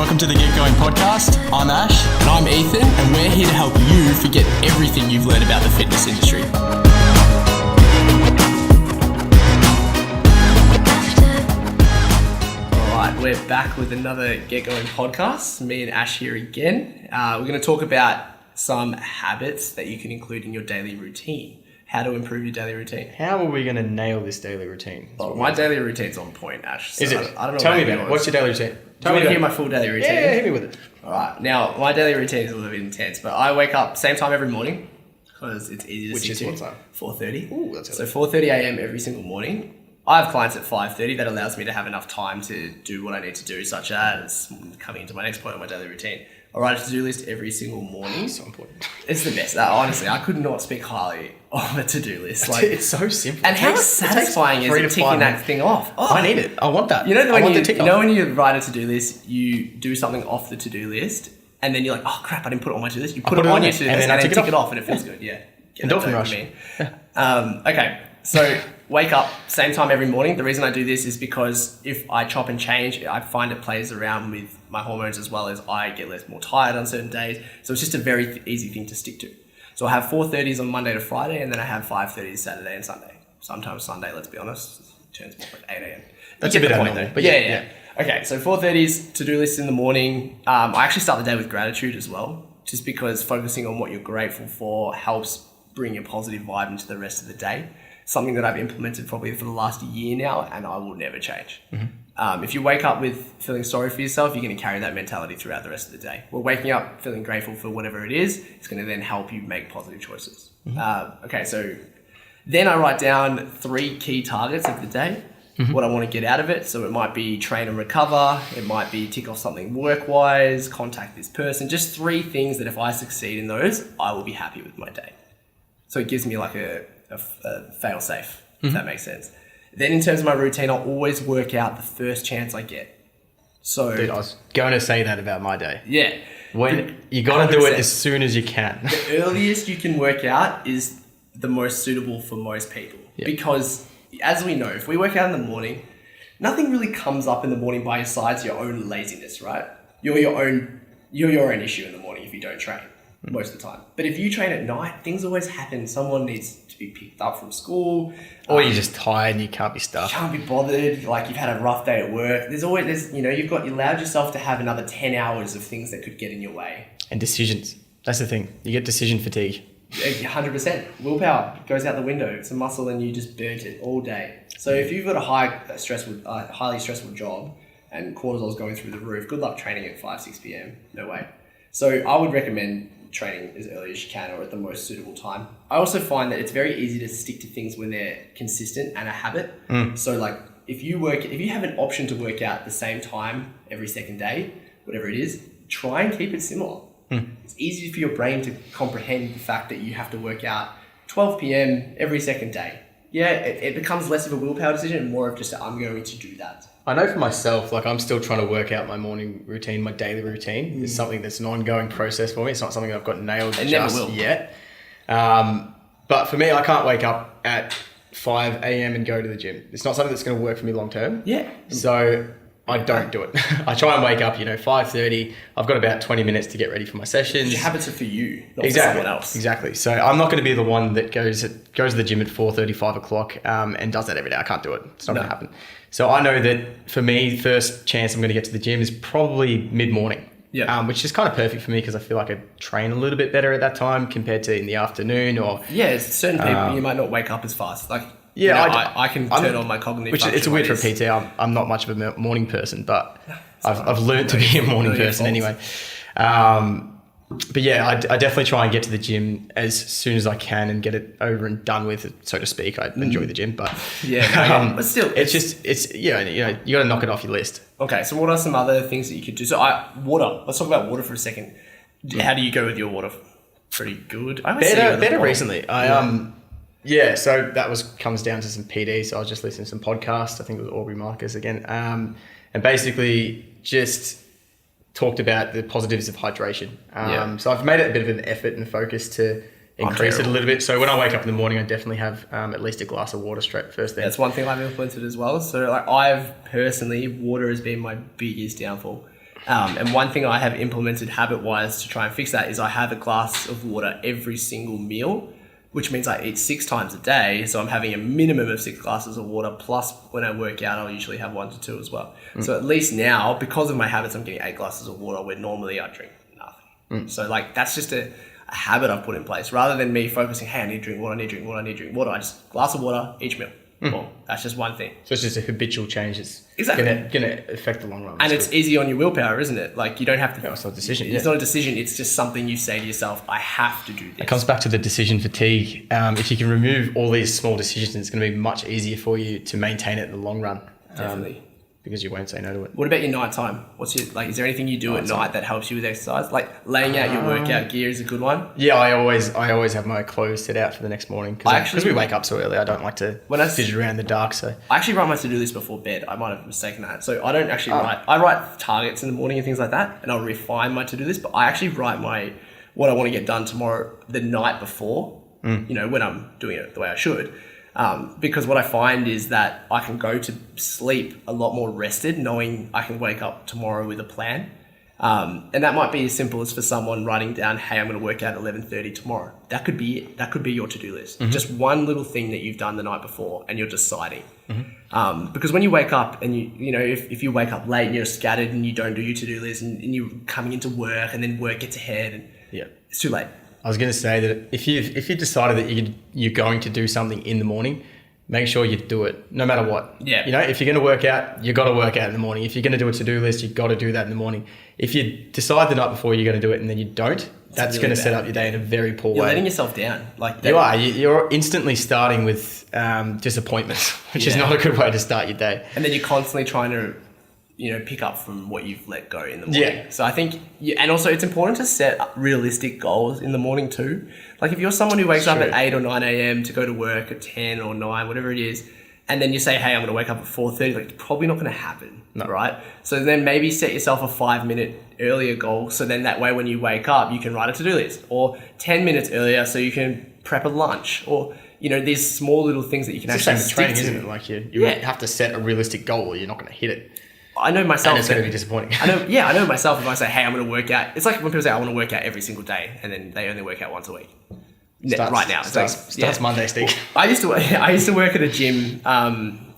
Welcome to the Get Going podcast. I'm Ash. And I'm Ethan, and we're here to help you forget everything you've learned about the fitness industry. Alright, we're back with another Get Going podcast. Me and Ash here again. We're going to talk about some habits that you can include in your daily routine. How to improve your daily routine. How are we going to nail this daily routine? Well, my daily routine's on point, Ash. So Is it? I don't know. Tell me about it. What's your daily routine? Do you want to hear my full daily routine? Yeah, hit me with it. Alright, now my daily routine is a little bit intense, but I wake up same time every morning because it's easy to stick to. Which is what time? 4:30. Ooh, that's so 4:30 a.m. every single morning. I have clients at 5:30. That allows me to have enough time to do what I need to do, such as coming into my next point on my daily routine. I write a to-do list every single morning. So important. It's the best. Honestly, I could not speak highly of a to-do list. Like, it's so simple. And how satisfying is it ticking that thing off? Oh, I need it. I want that. You know when you write a to-do list, you do something off the to-do list, and then you're like, oh crap, I didn't put it on my to-do list. You put it on your to-do list, and then tick it off, and it feels good. Yeah. Endorphin rush. Okay, so wake up, same time every morning. The reason I do this is because if I chop and change, I find it plays around with my hormones as well as I get more tired on certain days. So it's just a very easy thing to stick to. So I have 4:30s on Monday to Friday, and then I have 5:30s Saturday and Sunday. Sometimes Sunday, let's be honest, it turns more like 8 a.m. That's a bit abnormal, but yeah. Okay, so 4:30s to-do list in the morning. I actually start the day with gratitude as well, just because focusing on what you're grateful for helps bring a positive vibe into the rest of the day. Something that I've implemented probably for the last year now, and I will never change. Mm-hmm. If you wake up with feeling sorry for yourself, you're going to carry that mentality throughout the rest of the day. Well, waking up feeling grateful for whatever it is, it's going to then help you make positive choices. Mm-hmm. Okay, so then I write down 3 key targets of the day, what I want to get out of it. So it might be train and recover. It might be tick off something work-wise, contact this person. Just 3 things that if I succeed in those, I will be happy with my day. So it gives me like a fail-safe, if that makes sense. Then in terms of my routine, I'll always work out the first chance I get. So, dude, I was going to say that about my day. Yeah. You got to do it as soon as you can. The earliest you can work out is the most suitable for most people. Yep. Because as we know, if we work out in the morning, nothing really comes up in the morning by your sides, your own laziness, right? You're your own issue in the morning if you don't train. Most of the time. But if you train at night, things always happen. Someone needs to be picked up from school. Or you're just tired and you can't be stuffed. You can't be bothered. Like you've had a rough day at work. You allowed yourself to have another 10 hours of things that could get in your way. And decisions. That's the thing. You get decision fatigue. 100%. Willpower goes out the window. It's a muscle and you just burnt it all day. So if you've got a highly stressful job and cortisol's going through the roof, good luck training at 5, 6 p.m. No way. So I would recommend training as early as you can or at the most suitable time. I also find that it's very easy to stick to things when they're consistent and a habit. So like if you have an option to work out at the same time every second day, whatever it is, try and keep it similar. It's easy for your brain to comprehend the fact that you have to work out 12 p.m. every second day. Yeah, it becomes less of a willpower decision and more of just I'm going to do that. I know for myself, like I'm still trying to work out my morning routine, my daily routine. It's something that's an ongoing process for me. It's not something I've got nailed just yet. But for me, I can't wake up at 5 a.m. and go to the gym. It's not something that's going to work for me long term. Yeah. So I don't do it. I try and wake up, 5:30. I've got about 20 minutes to get ready for my sessions. Your habits are for you, not for someone else. Exactly. So I'm not going to be the one that goes to the gym at 4:30, 5 o'clock and does that every day. I can't do it. It's not going to happen. So I know that for me, first chance I'm going to get to the gym is probably mid-morning. Yeah. Which is kind of perfect for me because I feel like I train a little bit better at that time compared to in the afternoon or... Yeah, certain people, you might not wake up as fast. Like, I can turn on my cognitive function. It's weird for a PT. I'm not much of a morning person, but I've learned to be a morning person anyway. But yeah, I definitely try and get to the gym as soon as I can and get it over and done with, so to speak. I enjoy the gym, but but still, you got to knock it off your list. Okay, so what are some other things that you could do? So water. Let's talk about water for a second. How do you go with your water? Pretty good. Better recently. So that comes down to some PD. So I was just listening to some podcasts. I think it was Aubrey Marcus again, and basically just talked about the positives of hydration. So I've made it a bit of an effort and focus to increase it a little bit. So when I wake up in the morning, I definitely have at least a glass of water straight first thing. That's one thing I've implemented as well. So like I've personally, water has been my biggest downfall. And one thing I have implemented habit-wise to try and fix that is I have a glass of water every single meal, which means I eat 6 times a day. So I'm having a minimum of 6 glasses of water. Plus, when I work out, I'll usually have 1 to 2 as well. So at least now, because of my habits, I'm getting 8 glasses of water where normally I drink nothing. So like, that's just a habit I've put in place rather than me focusing, hey, I need to drink water, I need to drink water, I need to drink water. I just glass of water each meal. Well, that's just one thing. So it's just a habitual change. It's Exactly. gonna affect the long run. And it's easy on your willpower, isn't it? Like, you don't have to. No, it's not a decision. It's not a decision. It's just something you say to yourself, I have to do this. It comes back to the decision fatigue. If you can remove all these small decisions, it's going to be much easier for you to maintain it in the long run. Definitely. Because you won't say no to it. What about your nighttime? Is there anything you do at night that helps you with exercise? Like laying out your workout gear is a good one. Yeah, I always have my clothes set out for the next morning because we wake up so early. I don't like to fidget around in the dark. So I actually write my to-do list before bed. I might have mistaken that. So I don't actually write. I write targets in the morning and things like that, and I'll refine my to-do list. But I actually write what I want to get done tomorrow the night before. You know, when I'm doing it the way I should. Because what I find is that I can go to sleep a lot more rested, knowing I can wake up tomorrow with a plan. And that might be as simple as for someone writing down, hey, I'm going to work out at 11:30 tomorrow. That could be it. That could be your to-do list. Just one little thing that you've done the night before and you're deciding. Because when you wake up and you know, if you wake up late and you're scattered and you don't do your to-do list and you're coming into work and then work gets ahead and it's too late. I was going to say that if you decided that you're going to do something in the morning, make sure you do it no matter what. Yeah. You know, if you're going to work out, you got to work out in the morning. If you're going to do a to-do list, you got to do that in the morning. If you decide the night before you're going to do it and then you don't, that's really going to set up your day in a very poor way. You're letting yourself down. You are. You're instantly starting with disappointment, which is not a good way to start your day. And then you're constantly trying to, you know, pick up from what you've let go in the morning. Yeah. So I think, and also it's important to set realistic goals in the morning too. Like if you're someone who wakes up at 8 or 9 a.m. to go to work at 10 or 9, whatever it is, and then you say, hey, I'm going to wake up at 4:30, like it's probably not going to happen, right? So then maybe set yourself a 5-minute earlier goal. So then that way when you wake up, you can write a to-do list, or 10 minutes earlier so you can prep a lunch, or, you know, these small little things that you can actually stick training, to. isn't it? Like you have to set a realistic goal or you're not going to hit it. I know myself. And it's going to be disappointing. I know myself if I say, hey, I'm going to work out. It's like when people say, I want to work out every single day, and then they only work out once a week. Starts Monday, Steve. I used to work at a gym,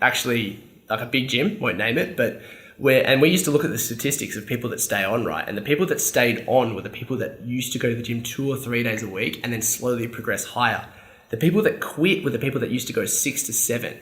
actually like a big gym, won't name it, but we used to look at the statistics of people that stay on, right? And the people that stayed on were the people that used to go to the gym 2 or 3 days a week and then slowly progress higher. The people that quit were the people that used to go 6 to 7.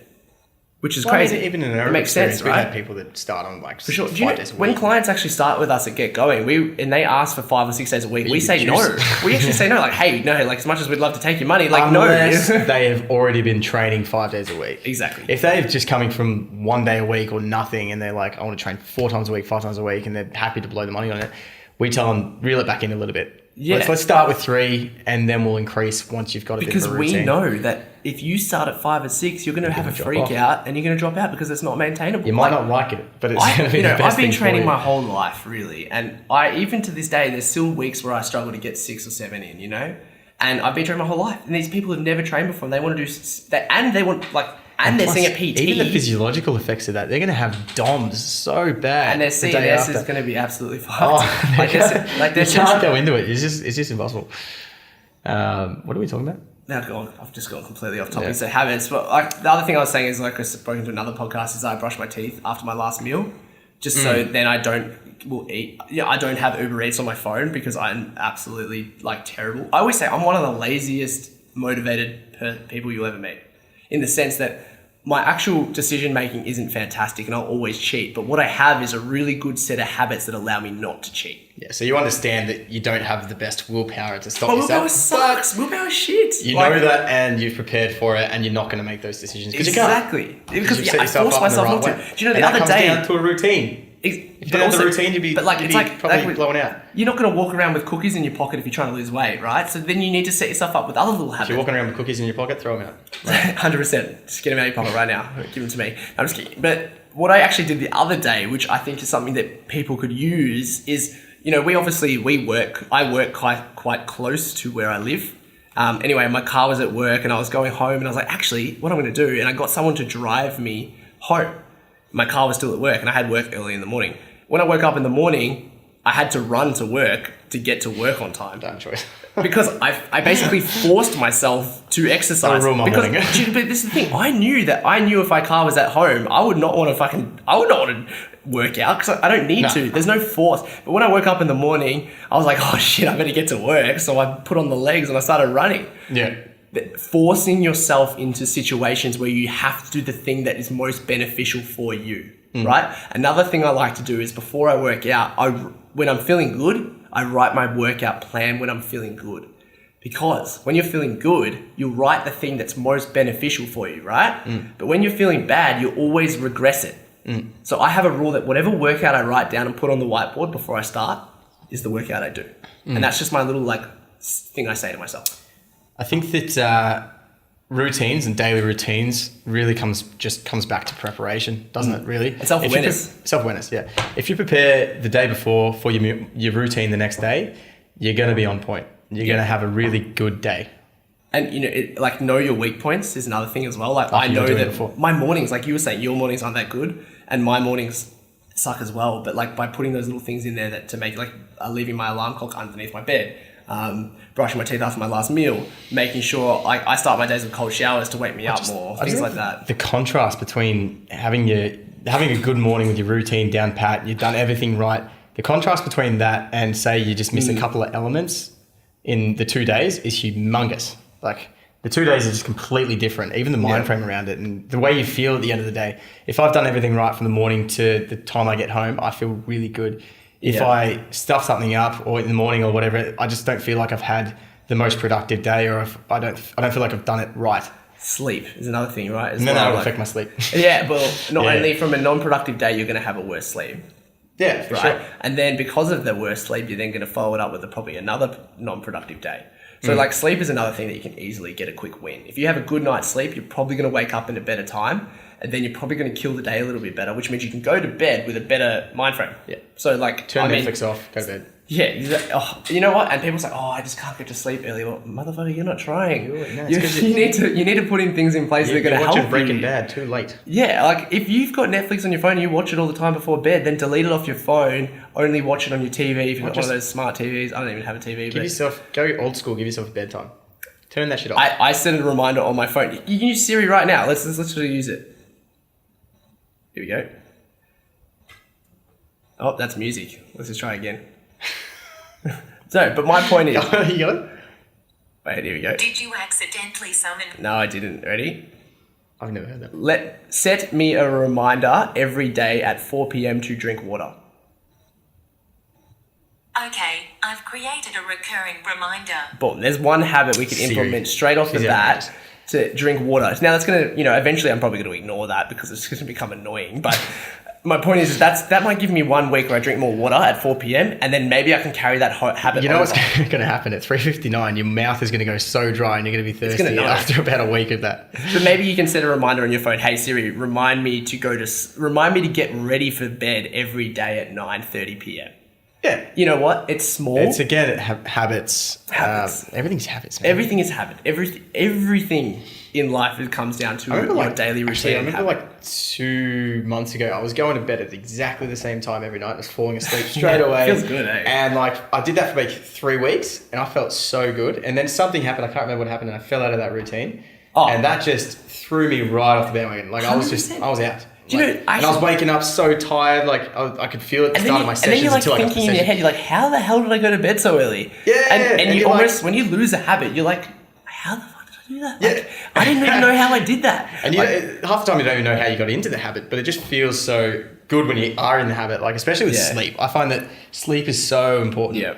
Which is crazy. Even in our makes experience, sense, right? We had people that start on like for sure. 5 days a week. When clients actually start with us at Get Going, and they ask for 5 or 6 days a week, we say no. We actually say no, like, hey, no, like as much as we'd love to take your money, like unless no. they have already been training 5 days a week. Exactly. If they're just coming from 1 day a week or nothing, and they're like, I want to train 4 times a week, 5 times a week, and they're happy to blow the money on it, we tell them reel it back in a little bit. Yeah. Let's start with 3, and then we'll increase once you've got a bit of a routine. Because we know that if you start at 5 or 6, you're going to have a freak out and you're going to drop out because it's not maintainable. You might not like it, but it's going to be the best I've been thing training for you. my whole life, really. And even to this day, there's still weeks where I struggle to get 6 or 7 in, you know? And I've been training my whole life. And these people have never trained before. And they want to do... And they're seeing a PT. Even the physiological effects of that, they're going to have DOMs so bad. And their CNS is going to be absolutely fucked. Oh, you can't go into it. It's just impossible. What are we talking about? Now, I've just gone completely off topic. So habits. But the other thing I was saying is, like I've spoken to another podcast, is I brush my teeth after my last meal, just so then I don't eat. Yeah, I don't have Uber Eats on my phone because I'm absolutely like terrible. I always say I'm one of the laziest motivated people you'll ever meet, in the sense that my actual decision making isn't fantastic and I'll always cheat. But what I have is a really good set of habits that allow me not to cheat. Yeah, so you understand that you don't have the best willpower to stop Willpower yourself. sucks. Willpower shit. You know that, and you've prepared for it, and you're not going to make those decisions because exactly. you can't. Because I force myself not to. Do you know the other day? That comes down to a routine. If you don't have the routine, you'd be probably blown out. You're not going to walk around with cookies in your pocket if you're trying to lose weight, right? So then you need to set yourself up with other little habits. If you're walking around with cookies in your pocket, throw them out. 100%. Just get them out of your pocket right now. Give them to me. I'm just kidding. But what I actually did the other day, which I think is something that people could use, is, you know, I work quite close to where I live. Anyway, my car was at work and I was going home and I was like, actually, what I'm going to do, and I got someone to drive me home. My car was still at work and I had work early in the morning. When I woke up in the morning, I had to run to work to get to work on time. Dumb choice. Because I basically forced myself to exercise. Ruin my because, morning. but this is the thing. I knew if my car was at home, I would not want to work out because I don't need to. There's no force. But when I woke up in the morning, I was like, oh shit, I better get to work. So I put on the legs and I started running. Yeah. Forcing yourself into situations where you have to do the thing that is most beneficial for you, right? Another thing I like to do is before I work out, when I'm feeling good, I write my workout plan when I'm feeling good. Because when you're feeling good, you write the thing that's most beneficial for you, right? But when you're feeling bad, you always regress it. So I have a rule that whatever workout I write down and put on the whiteboard before I start is the workout I do. And that's just my little thing I say to myself. I think that routines and daily routines really comes back to preparation, doesn't it? Really, and self-awareness. Self-awareness, yeah. If you prepare the day before for your routine the next day, you're going to be on point. You're going to have a really good day. And know your weak points is another thing as well. I know that my mornings, like you were saying, your mornings aren't that good, and my mornings suck as well. But by putting those little things in there that to make leaving my alarm clock underneath my bed. Brushing my teeth after my last meal, making sure I start my days with cold showers to wake me up more, things like that. The contrast between having a good morning with your routine down pat, you've done everything right. The contrast between that and say you just miss a couple of elements in the 2 days is humongous. Like the 2 days are just completely different, even the mind frame around it and the way you feel at the end of the day. If I've done everything right from the morning to the time I get home, I feel really good. If I stuff something up or in the morning or whatever, I just don't feel like I've had the most productive day, or if I don't feel like I've done it right. Sleep is another thing, right? And then that will affect my sleep. Yeah, well, not only from a non-productive day, you're going to have a worse sleep. Yeah, for sure. And then because of the worse sleep, you're then going to follow it up with probably another non-productive day. So sleep is another thing that you can easily get a quick win. If you have a good night's sleep, you're probably going to wake up in a better time. And then you're probably going to kill the day a little bit better, which means you can go to bed with a better mind frame. Yeah. So turn Netflix off, go to bed. Yeah. You know what? And people say, I just can't get to sleep early. Well, motherfucker, you're not trying. You need to put in things in place that are going to help you. Breaking Bad too late. Yeah. If you've got Netflix on your phone and you watch it all the time before bed, then delete it off your phone. Only watch it on your TV if you've got one of those smart TVs. I don't even have a TV. Go old school. Give yourself a bedtime. Turn that shit off. I set a reminder on my phone. You can use Siri right now. Let's literally use it. Here we go. Oh, that's music. Let's just try again. But my point is... You got it? Wait, here we go. Did you accidentally summon... No, I didn't. Ready? I've never heard that. Set me a reminder every day at 4 p.m. to drink water. Okay, I've created a recurring reminder. Boom. There's one habit we can implement straight off the bat. To drink water. Now that's going to, eventually I'm probably going to ignore that because it's going to become annoying. But my point is that might give me 1 week where I drink more water at 4 p.m. and then maybe I can carry that habit. You know what's going to happen at 3:59? Your mouth is going to go so dry and you're going to be thirsty after about a week of that. But maybe you can set a reminder on your phone. Hey Siri, remind me to get ready for bed every day at 9:30 p.m. Yeah. You know what? It's small. It's again habits. Everything's habits. Man. Everything is habit. Everything in life comes down to your daily routine. I remember 2 months ago, I was going to bed at exactly the same time every night. I was falling asleep straight away. Feels good, eh? And I did that for 3 weeks, and I felt so good. And then something happened. I can't remember what happened, and I fell out of that routine. And that just threw me right off the bandwagon. I was out. And I was waking up so tired, I could feel it at the start of my sessions. And then you're thinking in your head, you're like, how the hell did I go to bed so early? Yeah. And you almost, when you lose a habit, you're like, how the fuck did I do that? Yeah. I didn't even know how I did that. And half the time you don't even know how you got into the habit, but it just feels so good when you are in the habit, especially with sleep. I find that sleep is so important. Yeah.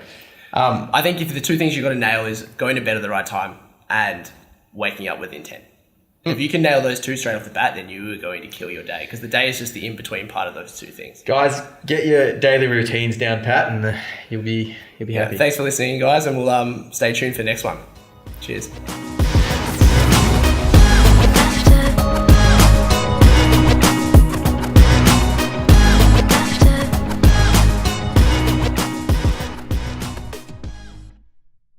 I think if the two things you've got to nail is going to bed at the right time and waking up with intent. If you can nail those two straight off the bat, then you are going to kill your day because the day is just the in-between part of those two things. Guys, get your daily routines down pat and you'll be happy. Thanks for listening, guys, and we'll stay tuned for the next one. Cheers.